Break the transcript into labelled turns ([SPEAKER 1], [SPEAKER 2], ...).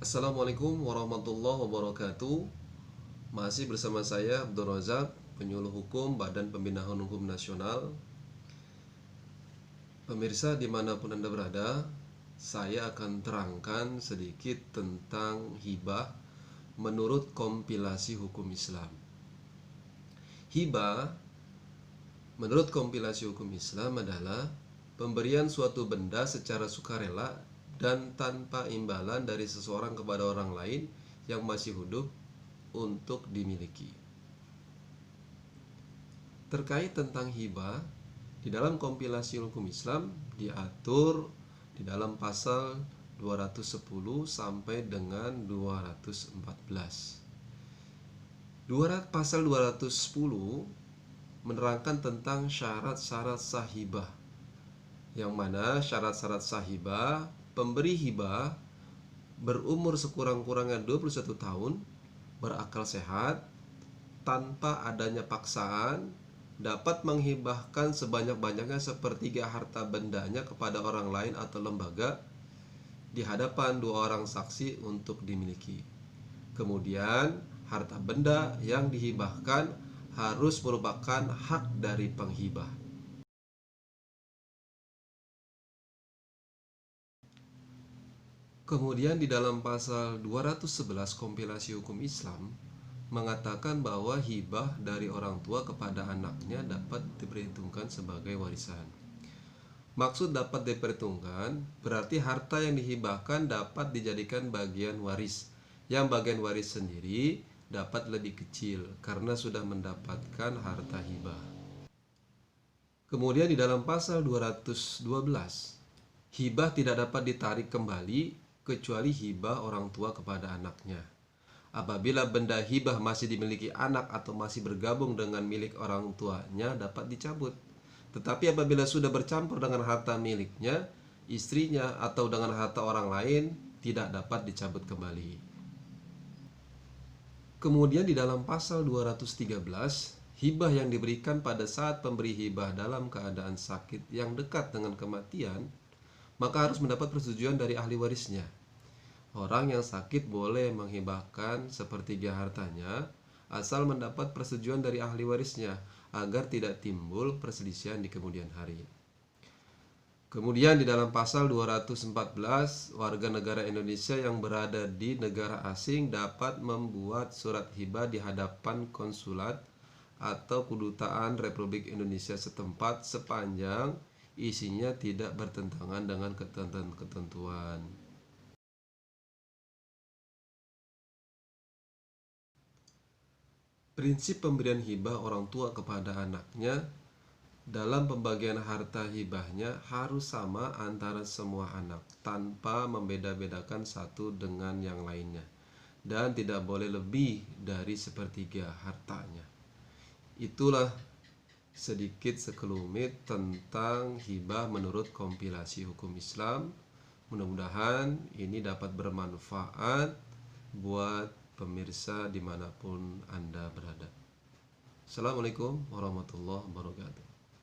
[SPEAKER 1] Assalamualaikum warahmatullahi wabarakatuh. Masih bersama saya Abdul Razak, penyuluh hukum Badan Pembinaan Hukum Nasional. Pemirsa dimanapun Anda berada, saya akan terangkan sedikit tentang hibah menurut kompilasi hukum Islam. Hibah menurut kompilasi hukum Islam adalah pemberian suatu benda secara sukarela dan tanpa imbalan dari seseorang kepada orang lain yang masih hidup untuk dimiliki. Terkait tentang hibah, di dalam kompilasi hukum Islam diatur di dalam pasal 210 sampai dengan 214. Pasal 210 menerangkan tentang syarat-syarat sah hibah, yang mana syarat-syarat sah hibah, pemberi hibah berumur sekurang-kurangnya 21 tahun, berakal sehat, tanpa adanya paksaan, dapat menghibahkan sebanyak-banyaknya sepertiga harta bendanya kepada orang lain atau lembaga di hadapan dua orang saksi untuk dimiliki. Kemudian harta benda yang dihibahkan harus merupakan hak dari penghibah. Kemudian di dalam pasal 211 kompilasi hukum Islam mengatakan bahwa hibah dari orang tua kepada anaknya dapat diperhitungkan sebagai warisan. Maksud dapat diperhitungkan berarti harta yang dihibahkan dapat dijadikan bagian waris, yang bagian waris sendiri dapat lebih kecil karena sudah mendapatkan harta hibah. Kemudian di dalam pasal 212, hibah tidak dapat ditarik kembali kecuali hibah orang tua kepada anaknya. Apabila benda hibah masih dimiliki anak atau masih bergabung dengan milik orang tuanya dapat dicabut. Tetapi apabila sudah bercampur dengan harta miliknya, istrinya atau dengan harta orang lain, tidak dapat dicabut kembali. Kemudian di dalam pasal 213, hibah yang diberikan pada saat pemberi hibah dalam keadaan sakit yang dekat dengan kematian, maka harus mendapat persetujuan dari ahli warisnya. Orang yang sakit boleh menghibahkan sepertiga hartanya asal mendapat persetujuan dari ahli warisnya agar tidak timbul perselisihan di kemudian hari. Kemudian di dalam pasal 214, warga negara Indonesia yang berada di negara asing dapat membuat surat hibah di hadapan konsulat atau kedutaan Republik Indonesia setempat sepanjang isinya tidak bertentangan dengan ketentuan. Prinsip pemberian hibah orang tua kepada anaknya dalam pembagian harta hibahnya harus sama antara semua anak tanpa membeda-bedakan satu dengan yang lainnya, dan tidak boleh lebih dari sepertiga hartanya. Itulah sedikit sekelumit tentang hibah menurut kompilasi hukum Islam. Mudah-mudahan ini dapat bermanfaat buat pemirsa dimanapun Anda berada. Assalamualaikum warahmatullahi wabarakatuh.